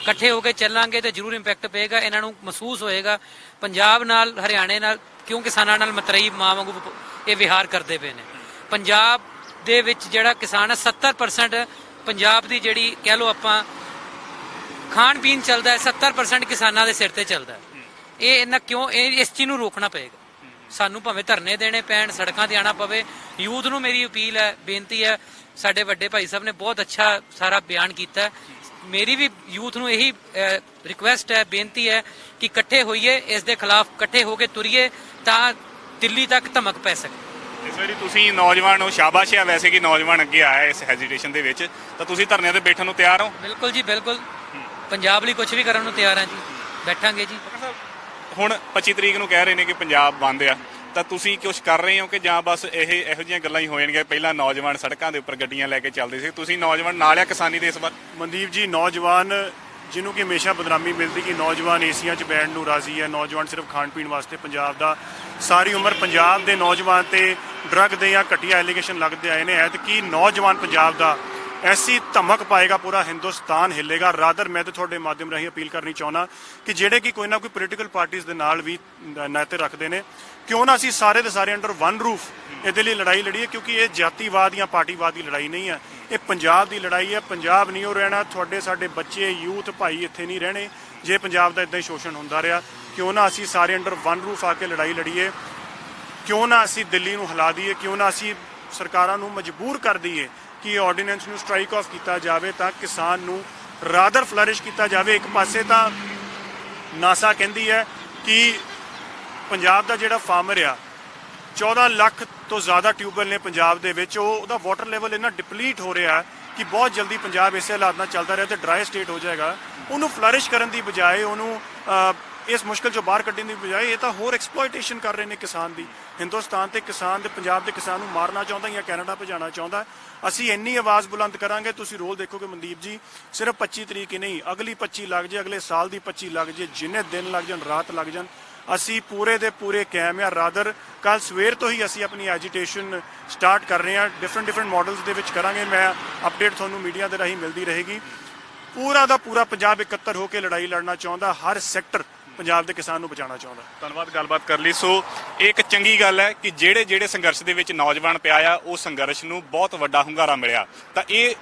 ਇਕੱਠੇ ਹੋ ਕੇ ਚੱਲਾਂਗੇ ਤੇ ਜ਼ਰੂਰ ਇੰਪੈਕਟ ਪਏਗਾ। ਇਹਨਾਂ ਨੂੰ ਮਹਿਸੂਸ ਹੋਏਗਾ ਪੰਜਾਬ ਨਾਲ, ਹਰਿਆਣੇ ਨਾਲ, ਕਿਉਂ ਕਿਸਾਨਾਂ ਨਾਲ ਮਤਰਈ ਮਾਂ ਵਾਂਗੂ ਇਹ ਵਿਹਾਰ ਕਰਦੇ ਪਏ ਨੇ। ਪੰਜਾਬ ਦੇ ਵਿੱਚ ਜਿਹੜਾ ਕਿਸਾਨ ਹੈ, 70% ਪੰਜਾਬ ਦੀ ਜਿਹੜੀ ਕਹਿ ਲਓ ਆਪਾਂ ਖਾਣ ਪੀਣ ਚੱਲਦਾ ਹੈ, 70% ਕਿਸਾਨਾਂ ਦੇ ਸਿਰ ਤੇ ਚੱਲਦਾ ਹੈ। ਇਹ ਇਹਨਾਂ ਕਿਉਂ, ਇਸ ਚੀਜ਼ ਨੂੰ ਰੋਕਣਾ ਪਏਗਾ ਸਾਨੂੰ। ਭਾਵੇਂ ਧਰਨੇ ਦੇਣੇ ਪੈਣ, ਸੜਕਾਂ ਤੇ ਆਣਾ ਪਵੇ। ਯੂਥ ਨੂੰ ਮੇਰੀ ਅਪੀਲ ਹੈ, ਬੇਨਤੀ ਹੈ, ਸਾਡੇ ਵੱਡੇ ਭਾਈ ਸਾਹਿਬ ਨੇ ਬਹੁਤ ਅੱਛਾ ਸਾਰਾ ਬਿਆਨ ਕੀਤਾ। ਮੇਰੀ ਵੀ ਯੂਥ ਨੂੰ ਇਹੀ ਰਿਕੁਐਸਟ ਹੈ, ਬੇਨਤੀ ਹੈ ਕਿ ਇਕੱਠੇ ਹੋਈਏ, ਇਸ ਦੇ ਖਿਲਾਫ ਇਕੱਠੇ ਹੋ ਕੇ ਤੁਰੀਏ ਤਾਂ ਦਿੱਲੀ ਤੱਕ ਧਮਕ ਪੈ ਸਕੇ। ਇਸ ਵਾਰੀ ਤੁਸੀਂ ਨੌਜਵਾਨ ਹੋ, ਸ਼ਾਬਾਸ਼ ਹੈ ਵੈਸੇ ਕਿ ਨੌਜਵਾਨ ਅੱਗੇ ਆਇਆ ਇਸ ਹੈਜੀਟੇਸ਼ਨ ਦੇ ਵਿੱਚ, ਤਾਂ ਤੁਸੀਂ ਧਰਨਿਆਂ ਤੇ ਬੈਠਣ ਨੂੰ ਤਿਆਰ ਹੋ? ਬਿਲਕੁਲ ਜੀ, ਬਿਲਕੁਲ। ਪੰਜਾਬ ਲਈ ਕੁਝ ਵੀ ਕਰਨ ਨੂੰ ਤਿਆਰ ਹਾਂ ਜੀ, ਬੈਠਾਂਗੇ ਜੀ। ਹੁਣ 25 ਤਰੀਕ ਨੂੰ ਕਹਿ ਰਹੇ ਨੇ ਕਿ ਪੰਜਾਬ ਬੰਦ ਆ, ਤਾਂ ਤੁਸੀਂ ਕੁਝ ਕਰ ਰਹੇ ਹੋ ਕਿ ਜਾਂ ਬਸ ਇਹੋ ਜਿਹੀਆਂ ਗੱਲਾਂ ਹੀ ਹੋ ਜਾਣਗੀਆਂ? ਪਹਿਲਾਂ ਨੌਜਵਾਨ ਸੜਕਾਂ ਦੇ ਉੱਪਰ ਗੱਡੀਆਂ ਲੈ ਕੇ ਚੱਲਦੇ ਸੀ, ਤੁਸੀਂ ਨੌਜਵਾਨ ਨਾਲ ਆ ਕਿਸਾਨੀ ਦੇ ਇਸ ਵਾਰ? ਮਨਦੀਪ ਜੀ, ਨੌਜਵਾਨ ਜਿਹਨੂੰ ਕਿ ਹਮੇਸ਼ਾ ਬਦਨਾਮੀ ਮਿਲਦੀ ਕਿ ਨੌਜਵਾਨ ਏਸੀਆਂ 'ਚ ਬੈਠਣ ਨੂੰ ਰਾਜ਼ੀ ਹੈ, ਨੌਜਵਾਨ ਸਿਰਫ ਖਾਣ ਪੀਣ ਵਾਸਤੇ ਪੰਜਾਬ ਦਾ ਸਾਰੀ ਉਮਰ ਪੰਜਾਬ ਦੇ ਨੌਜਵਾਨ ਤੇ ਡਰੱਗ ਦੇ ਜਾਂ ਘਟੀਆ ਐਲੀਗੇਸ਼ਨ ਲੱਗਦੇ ਆਏ ਨੇ। ਐਤਕੀ ਨੌਜਵਾਨ ਪੰਜਾਬ ਦਾ ਐਸੀ ਧਮਕ ਪਾਏਗਾ, ਪੂਰਾ ਹਿੰਦੁਸਤਾਨ ਹਿੱਲੇਗਾ। ਰਾਦਰ ਮੈਂ ਤੇ ਤੁਹਾਡੇ ਮਾਧਿਅਮ ਰਾਹੀਂ ਅਪੀਲ ਕਰਨੀ ਚਾਹੁੰਦਾ ਕਿ ਜਿਹੜੇ ਕਿ ਕੋਈ ਨਾ ਕੋਈ ਪੋਲੀਟੀਕਲ ਪਾਰਟੀਆਂ ਦੇ ਨਾਲ ਵੀ ਨਾਤੇ ਰੱਖਦੇ ਨੇ, ਕਿਉਂ ਨਾ ਅਸੀਂ ਸਾਰੇ ਦੇ ਸਾਰੇ ਅੰਡਰ ਵਨ ਰੂਫ ਇਹਦੇ ਲਈ ਲੜਾਈ ਲੜੀਏ, ਕਿਉਂਕਿ ਇਹ ਜਾਤੀਵਾਦ ਜਾਂ ਪਾਰਟੀਵਾਦ ਦੀ ਲੜਾਈ ਨਹੀਂ ਹੈ, ਇਹ ਪੰਜਾਬ ਦੀ ਲੜਾਈ ਹੈ। ਪੰਜਾਬ ਨਹੀਂ ਹੋ ਰਹਿਣਾ, ਤੁਹਾਡੇ ਸਾਡੇ ਬੱਚੇ, ਯੂਥ ਭਾਈ ਇੱਥੇ ਨਹੀਂ ਰਹਿਣੇ ਜੇ ਪੰਜਾਬ ਦਾ ਇਦਾਂ ਹੀ ਸ਼ੋਸ਼ਣ ਹੁੰਦਾ ਰਿਹਾ। ਕਿਉਂ ਨਾ ਅਸੀਂ ਸਾਰੇ ਅੰਡਰ ਵਨ ਰੂਫ ਆ ਕੇ ਲੜਾਈ ਲੜੀਏ, ਕਿਉਂ ਨਾ ਅਸੀਂ ਦਿੱਲੀ ਨੂੰ ਹਿਲਾ ਦਈਏ, ਕਿਉਂ ਨਾ ਅਸੀਂ ਸਰਕਾਰਾਂ ਨੂੰ ਮਜਬੂਰ ਕਰ ਦਈਏ ਕਿ ਆਰਡੀਨੈਂਸ ਨੂੰ ਸਟ੍ਰਾਈਕ ਆਫ ਕੀਤਾ ਜਾਵੇ ਤਾਂ ਕਿਸਾਨ ਨੂੰ ਰਾਦਰ ਫਲਰਿਸ਼ ਕੀਤਾ ਜਾਵੇ। ਇੱਕ ਪਾਸੇ ਤਾਂ ਨਾਸਾ ਕਹਿੰਦੀ ਹੈ ਕਿ ਪੰਜਾਬ ਦਾ ਜਿਹੜਾ ਫਾਰਮਰ ਆ 14 ਲੱਖ ਤੋਂ ਜ਼ਿਆਦਾ ਟਿਊਬਵੈੱਲ ਨੇ ਪੰਜਾਬ ਦੇ ਵਿੱਚ, ਉਹਦਾ ਵਾਟਰ ਲੈਵਲ ਇੰਨਾ ਡਿਪਲੀਟ ਹੋ ਰਿਹਾ ਕਿ ਬਹੁਤ ਜਲਦੀ ਪੰਜਾਬ ਇਸੇ ਹਾਲਾਤ ਨਾਲ ਚੱਲਦਾ ਰਿਹਾ ਤੇ ਡਰਾਈ ਸਟੇਟ ਹੋ ਜਾਏਗਾ। ਉਹਨੂੰ ਫਲਰਿਸ਼ ਕਰਨ ਦੀ ਬਜਾਏ, ਉਹਨੂੰ ਇਸ ਮੁਸ਼ਕਲ ਚੋਂ ਬਾਹਰ ਕੱਢਣ ਦੀ ਬਜਾਏ ਇਹ ਤਾਂ ਹੋਰ ਐਕਸਪਲੋਇਟੇਸ਼ਨ ਕਰ ਰਹੇ ਨੇ ਕਿਸਾਨ ਦੀ। ਹਿੰਦੁਸਤਾਨ ਤੇ ਕਿਸਾਨ ਦੇ, ਪੰਜਾਬ ਦੇ ਕਿਸਾਨ ਨੂੰ ਮਾਰਨਾ ਚਾਹੁੰਦਾ ਜਾਂ ਕੈਨੇਡਾ ਭਜਾਉਣਾ ਚਾਹੁੰਦਾ। ਅਸੀਂ ਇੰਨੀ ਆਵਾਜ਼ ਬੁਲੰਦ ਕਰਾਂਗੇ, ਤੁਸੀਂ ਰੋਲ ਦੇਖੋਗੇ ਮਨਦੀਪ ਜੀ, ਸਿਰਫ 25 ਤਰੀਕ ਹੀ ਨਹੀਂ, ਅਗਲੀ 25 ਲੱਗ ਜੇ, ਅਗਲੇ ਸਾਲ ਦੀ 25 ਲੱਗ ਜੇ, ਜਿੰਨੇ ਦਿਨ ਲੱਗ ਜਾਣ, ਰਾਤ ਲੱਗ ਜਾਣ, ਅਸੀਂ ਪੂਰੇ ਦੇ ਪੂਰੇ ਕਾਇਮ ਆ। ਰਾਦਰ ਕੱਲ ਸਵੇਰ ਤੋਂ ਹੀ ਅਸੀਂ ਆਪਣੀ ਐਜੀਟੇਸ਼ਨ ਸਟਾਰਟ ਕਰ ਰਹੇ ਹਾਂ, ਡਿਫਰੈਂਟ ਮਾਡਲਸ ਦੇ ਵਿੱਚ ਕਰਾਂਗੇ। ਮੈਂ ਅਪਡੇਟ ਤੁਹਾਨੂੰ ਮੀਡੀਆ ਦੇ ਰਾਹੀਂ ਮਿਲਦੀ ਰਹੇਗੀ। ਪੂਰਾ ਦਾ ਪੂਰਾ ਪੰਜਾਬ ਇਕੱਤਰ ਹੋ ਕੇ ਲੜਾਈ ਲੜਨਾ ਚਾਹੁੰਦਾ, ਹਰ ਸੈਕਟਰ ਪੰਜਾਬ ਦੇ ਕਿਸਾਨ ਨੂੰ ਬਚਾਉਣਾ ਚਾਹੁੰਦਾ। ਧੰਨਵਾਦ ਗੱਲਬਾਤ ਕਰ ਲਈ। ਸੋ ਇਹ ਇੱਕ ਚੰਗੀ ਗੱਲ ਹੈ ਕਿ ਜਿਹੜੇ ਸੰਘਰਸ਼ ਦੇ ਵਿੱਚ ਨੌਜਵਾਨ ਪਿਆ ਆ, ਉਹ ਸੰਘਰਸ਼ ਨੂੰ ਬਹੁਤ ਵੱਡਾ ਹੁੰਗਾਰਾ ਮਿਲਿਆ। ਤਾਂ ਇਹ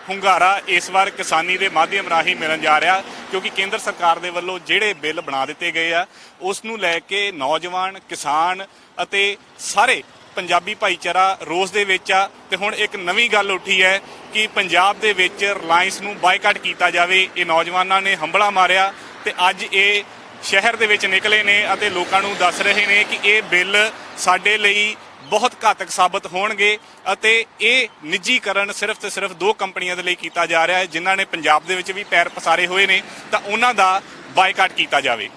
ਹੁੰਗਾਰਾ ਇਸ ਵਾਰ ਕਿਸਾਨੀ ਦੇ ਮਾਧਿਅਮ ਰਾਹੀਂ ਮਿਲਣ ਜਾ ਰਿਹਾ, ਕਿਉਂਕਿ ਕੇਂਦਰ ਸਰਕਾਰ ਦੇ ਵੱਲੋਂ ਜਿਹੜੇ ਬਿੱਲ ਬਣਾ ਦਿੱਤੇ ਗਏ ਆ, ਉਸ ਨੂੰ ਲੈ ਕੇ ਨੌਜਵਾਨ, ਕਿਸਾਨ ਅਤੇ ਸਾਰੇ ਪੰਜਾਬੀ ਭਾਈਚਾਰਾ ਰੋਸ ਦੇ ਵਿੱਚ ਆ। ਤੇ ਹੁਣ ਇੱਕ ਨਵੀਂ ਗੱਲ ਉੱਠੀ ਹੈ ਕਿ ਪੰਜਾਬ ਦੇ ਵਿੱਚ ਰਿਲਾਇੰਸ ਨੂੰ ਬਾਈਕਾਟ ਕੀਤਾ ਜਾਵੇ। ਇਹ ਨੌਜਵਾਨਾਂ ਨੇ ਹੰਬਲਾ ਮਾਰਿਆ ਤੇ ਅੱਜ ਇਹ ਸ਼ਹਿਰ ਦੇ ਵਿੱਚ ਨਿਕਲੇ ਨੇ ਅਤੇ ਲੋਕਾਂ ਨੂੰ ਦੱਸ ਰਹੇ ਨੇ ਕਿ ਇਹ ਬਿੱਲ ਸਾਡੇ ਲਈ ਬਹੁਤ ਘਾਤਕ ਸਾਬਤ ਹੋਣਗੇ ਅਤੇ ਇਹ ਨਿੱਜੀਕਰਨ ਸਿਰਫ ਤੇ ਸਿਰਫ 2 ਕੰਪਨੀਆਂ ਦੇ ਲਈ ਕੀਤਾ ਜਾ ਰਿਹਾ ਹੈ, ਜਿਨ੍ਹਾਂ ਨੇ ਪੰਜਾਬ ਦੇ ਵਿੱਚ ਵੀ ਪੈਰ ਪਸਾਰੇ ਹੋਏ ਨੇ, ਤਾਂ ਉਹਨਾਂ ਦਾ ਬਾਈਕਾਟ ਕੀਤਾ ਜਾਵੇ।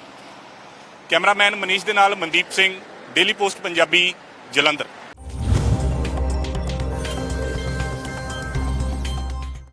ਕੈਮਰਾਮੈਨ ਮਨੀਸ਼ ਦੇ ਨਾਲ ਮਨਦੀਪ ਸਿੰਘ, ਡੇਲੀ ਪੋਸਟ ਪੰਜਾਬੀ, ਜਲੰਧਰ।